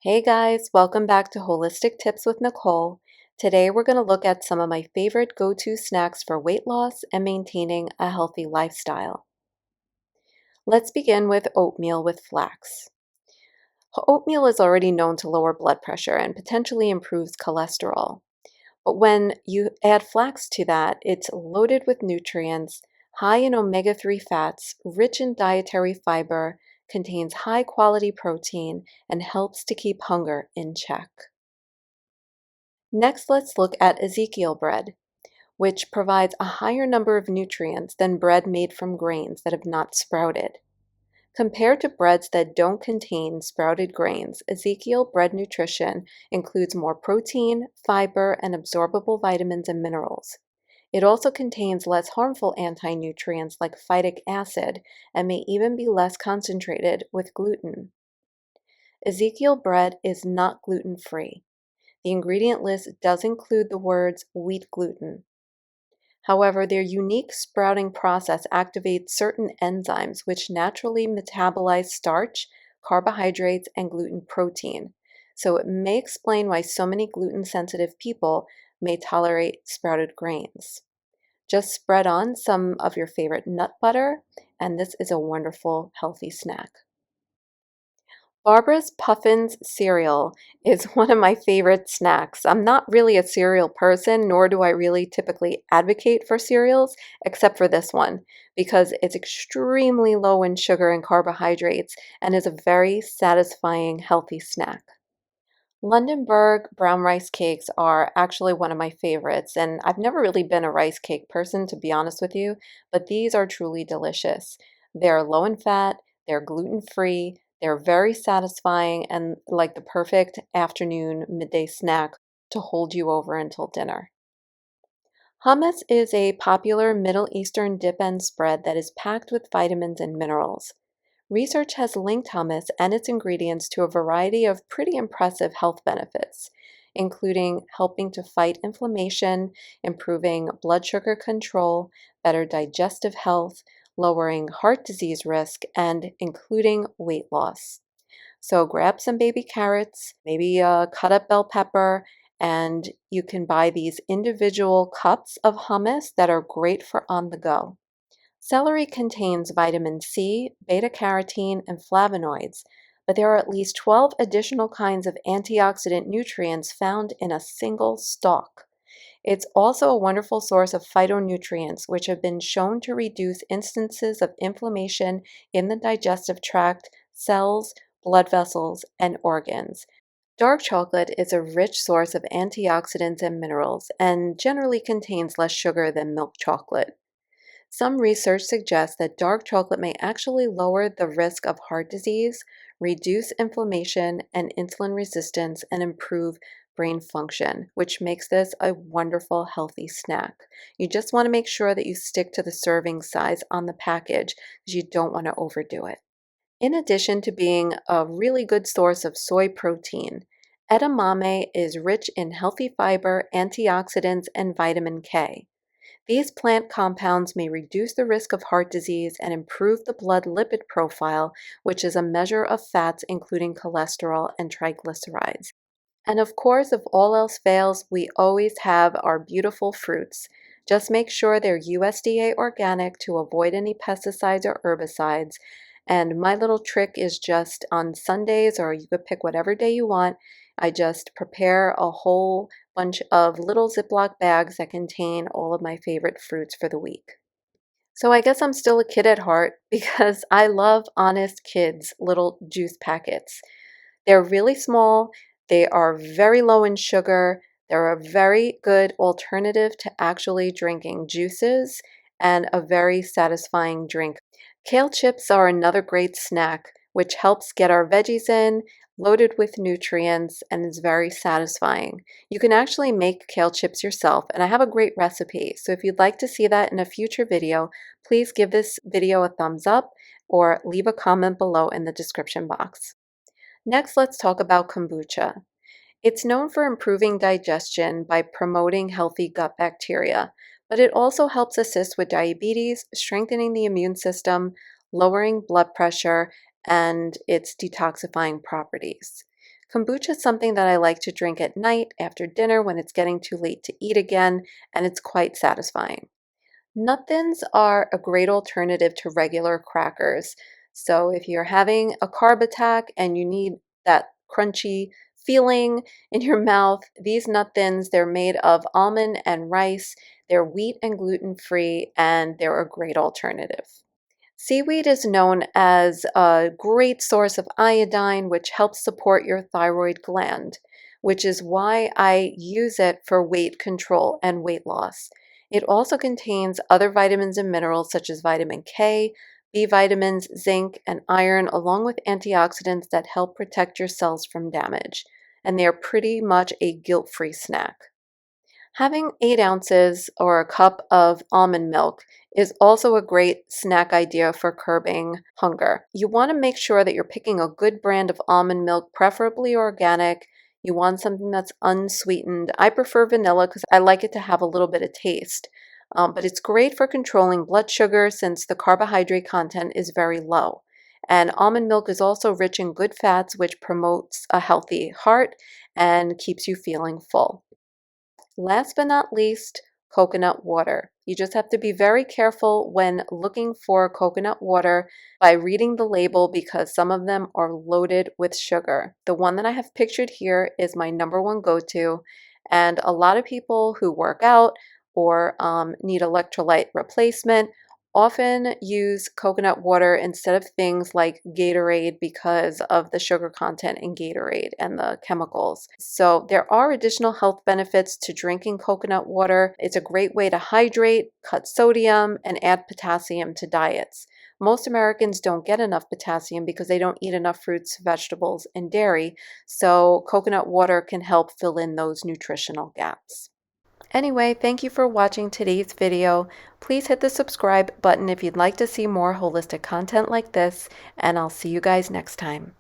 Hey guys, welcome back to Holistic Tips with Nicole. Today we're going to look at some of my favorite go-to snacks for weight loss and maintaining a healthy lifestyle. Let's begin with oatmeal with flax. Oatmeal is already known to lower blood pressure and potentially improves cholesterol. But when you add flax to that, it's loaded with nutrients, high in omega-3 fats, rich in dietary fiber, contains high-quality protein, and helps to keep hunger in check. Next, let's look at Ezekiel bread, which provides a higher number of nutrients than bread made from grains that have not sprouted. Compared to breads that don't contain sprouted grains, Ezekiel bread nutrition includes more protein, fiber, and absorbable vitamins and minerals. It also contains less harmful anti-nutrients like phytic acid and may even be less concentrated with gluten. Ezekiel bread is not gluten-free. The ingredient list does include the words wheat gluten. However, their unique sprouting process activates certain enzymes which naturally metabolize starch, carbohydrates, and gluten protein. So it may explain why so many gluten-sensitive people may tolerate sprouted grains. Just spread on some of your favorite nut butter, and this is a wonderful, healthy snack. Barbara's Puffins cereal is one of my favorite snacks. I'm not really a cereal person, nor do I really typically advocate for cereals, except for this one, because it's extremely low in sugar and carbohydrates and is a very satisfying, healthy snack. Londonberg brown rice cakes are actually one of my favorites, and I've never really been a rice cake person, to be honest with you, but these are truly delicious. They're low in fat, they're gluten-free, they're very satisfying, and like the perfect afternoon, midday snack to hold you over until dinner. Hummus is a popular Middle Eastern dip and spread that is packed with vitamins and minerals. Research has linked hummus and its ingredients to a variety of pretty impressive health benefits, including helping to fight inflammation, improving blood sugar control, better digestive health, lowering heart disease risk, and including weight loss. So grab some baby carrots, maybe a cut up bell pepper, and you can buy these individual cups of hummus that are great for on the go. Celery contains vitamin C, beta-carotene, and flavonoids, but there are at least 12 additional kinds of antioxidant nutrients found in a single stalk. It's also a wonderful source of phytonutrients, which have been shown to reduce instances of inflammation in the digestive tract, cells, blood vessels, and organs. Dark chocolate is a rich source of antioxidants and minerals and generally contains less sugar than milk chocolate. Some research suggests that dark chocolate may actually lower the risk of heart disease, reduce inflammation and insulin resistance, and improve brain function, which makes this a wonderful, healthy snack. You just want to make sure that you stick to the serving size on the package because you don't want to overdo it. In addition to being a really good source of soy protein, edamame is rich in healthy fiber, antioxidants, and vitamin K. These plant compounds may reduce the risk of heart disease and improve the blood lipid profile, which is a measure of fats including cholesterol and triglycerides. And of course, if all else fails, we always have our beautiful fruits. Just make sure they're USDA organic to avoid any pesticides or herbicides. And my little trick is just on Sundays, or you could pick whatever day you want, I just prepare a whole bunch of little Ziploc bags that contain all of my favorite fruits for the week. So I guess I'm still a kid at heart because I love Honest Kids little juice packets. They're really small, they are very low in sugar, they're a very good alternative to actually drinking juices and a very satisfying drink. Kale chips are another great snack, which helps get our veggies in, loaded with nutrients, and is very satisfying. You can actually make kale chips yourself, and I have a great recipe. So if you'd like to see that in a future video, please give this video a thumbs up or leave a comment below in the description box. Next, let's talk about kombucha. It's known for improving digestion by promoting healthy gut bacteria, but it also helps assist with diabetes, strengthening the immune system, lowering blood pressure, and its detoxifying properties. Kombucha is something that I like to drink at night after dinner when it's getting too late to eat again, and it's quite satisfying. Nut thins are a great alternative to regular crackers. So if you're having a carb attack and you need that crunchy feeling in your mouth, these nut thins, they're made of almond and rice. They're wheat and gluten free, and they're a great alternative. Seaweed is known as a great source of iodine, which helps support your thyroid gland, which is why I use it for weight control and weight loss. It also contains other vitamins and minerals such as vitamin K, B vitamins, zinc, and iron, along with antioxidants that help protect your cells from damage. And they are pretty much a guilt-free snack. Having 8 ounces or a cup of almond milk is also a great snack idea for curbing hunger. You want to make sure that you're picking a good brand of almond milk, preferably organic. You want something that's unsweetened. I prefer vanilla because I like it to have a little bit of taste. But it's great for controlling blood sugar since the carbohydrate content is very low. And almond milk is also rich in good fats, which promotes a healthy heart and keeps you feeling full. Last but not least, coconut water. You just have to be very careful when looking for coconut water by reading the label because some of them are loaded with sugar. The one that I have pictured here is my number one go-to, and a lot of people who work out or need electrolyte replacement often use coconut water instead of things like Gatorade because of the sugar content in Gatorade and the chemicals. So there are additional health benefits to drinking coconut water. It's a great way to hydrate, cut sodium, and add potassium to diets. Most Americans don't get enough potassium because they don't eat enough fruits, vegetables, and dairy, so coconut water can help fill in those nutritional gaps. Anyway, thank you for watching today's video. Please hit the subscribe button if you'd like to see more holistic content like this, and I'll see you guys next time.